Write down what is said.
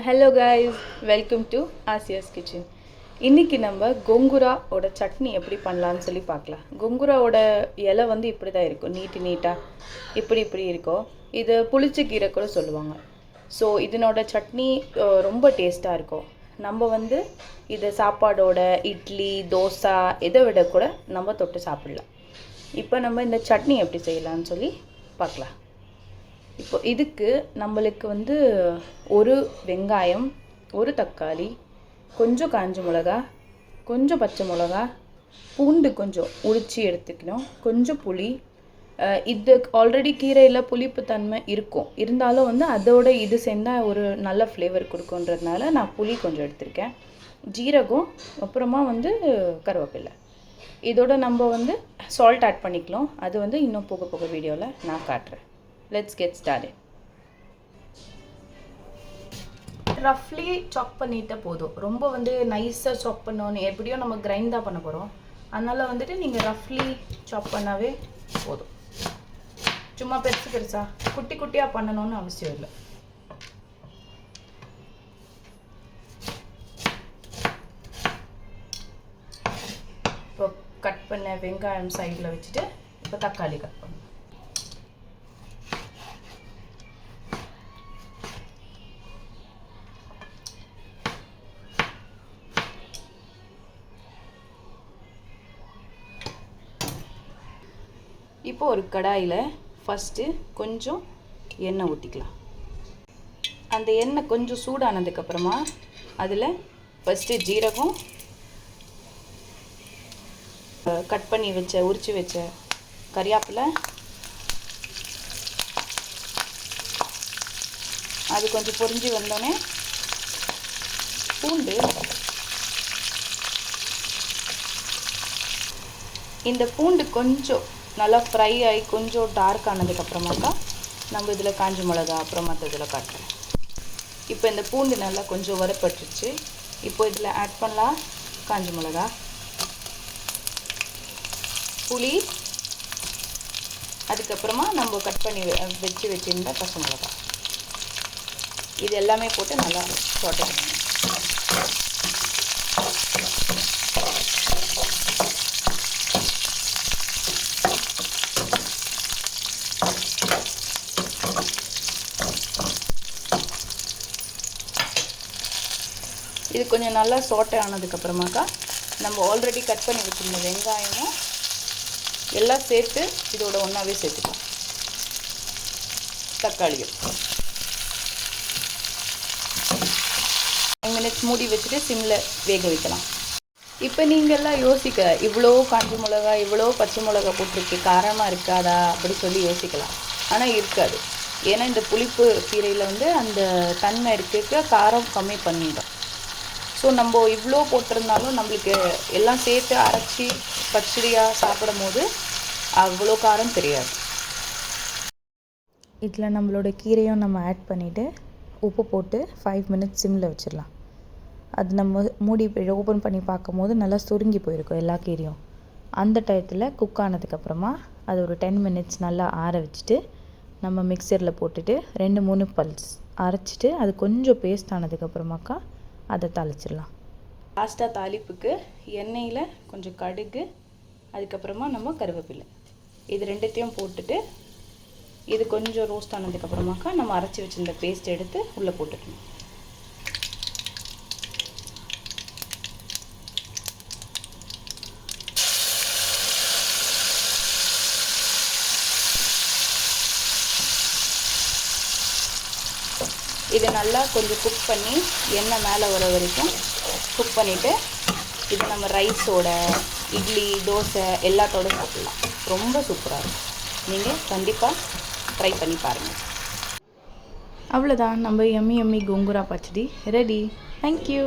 Hello guys, welcome to Asiya's kitchen. இன்றைக்கி நம்ம கொங்குராவோட சட்னி எப்படி பண்ணலான்னு சொல்லி பார்க்கலாம். கொங்குராவோட இலை வந்து இப்படி தான் இருக்கும், நீட்டாக இப்படி இருக்கும். இது புளிச்சக்கீரை கூட சொல்லுவாங்க. ஸோ இதனோட சட்னி ரொம்ப டேஸ்ட்டாக இருக்கும். நம்ம வந்து இதை சாப்பாடோட இட்லி தோசை இதை விட கூட நம்ம தொட்டு சாப்பிடலாம். இப்போ நம்ம இந்த சட்னி எப்படி செய்யலான்னு சொல்லி பார்க்கலாம். இப்போ இதுக்கு நம்மளுக்கு வந்து ஒரு வெங்காயம், ஒரு தக்காளி, கொஞ்சம் காஞ்ச மிளகா, கொஞ்சம் பச்சை மிளகா, பூண்டு கொஞ்சம் உரித்து எடுத்துக்கணும், கொஞ்சம் புளி. இது ஆல்ரெடி கீரையில் புளிப்பு தன்மை இருக்கும், இருந்தாலும் வந்து அதோட இது சேர்ந்தால் ஒரு நல்ல ஃப்ளேவர் கொடுக்குன்றதுனால நான் புளி கொஞ்சம் எடுத்திருக்கேன். ஜீரகம், அப்புறமா வந்து கருவேப்பிலை. இதோட நம்ம வந்து சால்ட் ஆட் பண்ணிக்கலாம். அது வந்து இன்னும் போக வீடியோவில் நான் காட்டுறேன். Let's get started. ரஃப்லி சாப் பண்ணிட்டால் போதும். ரொம்ப வந்து நைஸாக சாப் பண்ணோன்னு எப்படியோ நம்ம கிரைண்ட் தான் பண்ண போகிறோம். அதனால் வந்துட்டு நீங்கள் ரஃப்லி சாப் பண்ணாவே போதும். சும்மா பெருசாக குட்டியாக பண்ணணும்னு அவசியம் இல்லை. இப்போ கட் பண்ண வெங்காயம் சைடில் வச்சுட்டு இப்போ தக்காளி கட் பண்ணணும். இப்போ ஒரு கடாயில் ஃபஸ்ட்டு கொஞ்சம் எண்ணெய் ஊற்றிக்கலாம். அந்த எண்ணெய் கொஞ்சம் சூடானதுக்கப்புறமா அதில் ஃபஸ்ட்டு ஜீரகம், கட் பண்ணி உரித்து வச்ச கறிவேப்பிலை, அது கொஞ்சம் பொரிஞ்சு வந்தோடனே பூண்டு. இந்த பூண்டு கொஞ்சம் நல்லா ஃப்ரை ஆகி கொஞ்சம் டார்க் ஆனதுக்கப்புறமாக்கா நம்ம இதில் காஞ்ச மிளகா அப்புறம் மற்ற இதில் காட்டுறேன். இப்போ இந்த பூண்டு நல்லா கொஞ்சம் வறுப்பட்டுருச்சு. இப்போ இதில் ஆட் பண்ணலாம் காஞ்ச மிளகா, புளி, அதுக்கப்புறமா நம்ம கட் பண்ணி வச்சுருந்த பச்சை மிளகா. இது எல்லாமே போட்டு நல்லா சாட்டே பண்ணணும். இது கொஞ்சம் நல்லா சோட்டை ஆனதுக்கப்புறமாக்கா நம்ம ஆல்ரெடி கட் பண்ணி வச்சுருந்த வெங்காயமும் எல்லாம் சேர்த்து இதோட ஒன்றாவே சேர்த்துக்கலாம். தக்காளியும் 5 மினிட்ஸ் மூடி வச்சுட்டு சிம்மில் வேக வைக்கலாம். இப்போ நீங்கள்லாம் யோசிக்க, இவ்வளோ காஞ்ச மிளகா இவ்வளோ பச்சை மிளகா போட்டிருக்கு, காரமாக இருக்காதா அப்படி சொல்லி யோசிக்கலாம். ஆனால் இருக்காது. ஏன்னா இந்த புளிப்பு கீரையில் வந்து அந்த தன்மை இருக்க காரம் கம்மி பண்ணிடும். ஸோ நம்ம இவ்வளோ போட்டிருந்தாலும் நம்மளுக்கு எல்லாம் சேர்த்து அரைச்சி பச்சடியாக சாப்பிடும் போது அவ்வளோ காரம் தெரியாது. இதில் நம்மளோட கீரையும் நம்ம ஆட் பண்ணிவிட்டு உப்பு போட்டு 5 மினிட்ஸ் சிம்மில் வச்சிடலாம். அது நம்ம மூடி ஓப்பன் பண்ணி பார்க்கும் போது நல்லா சுருங்கி போயிருக்கும் எல்லா கீரையும். அந்த டயத்தில் குக் ஆனதுக்கப்புறமா அது ஒரு 10 மினிட்ஸ் நல்லா ஆற வச்சுட்டு நம்ம மிக்சரில் போட்டுட்டு 2-3 பல்ஸ் அரைச்சிட்டு அது கொஞ்சம் பேஸ்ட் ஆனதுக்கப்புறமாக்கா அதை தாளிச்சிடலாம். லாஸ்ட்டாக தாளிப்புக்கு எண்ணெயில் கொஞ்சம் கடுகு, அதுக்கப்புறமா நம்ம கருவேப்பிலை, இது ரெண்டுத்தையும் போட்டுட்டு இது கொஞ்சம் ரோஸ்ட் ஆனதுக்கப்புறமாக்கா நம்ம அரைச்சி வச்சுருந்த பேஸ்ட் எடுத்து உள்ளே போட்டுக்கணும். இது நல்லா கொஞ்சம் குக் பண்ணி எண்ணெய் மேலே வர வரைக்கும் குக் பண்ணிவிட்டு இது நம்ம ரைஸோட, இட்லி, தோசை எல்லாத்தோட சாப்பிடலாம். ரொம்ப சூப்பராக இருக்கும். நீங்கள் கண்டிப்பாக ட்ரை பண்ணி பாருங்கள். அவ்வளோதான், நம்ம எம்மி கொங்குரா பச்சடி ரெடி. தேங்க்யூ.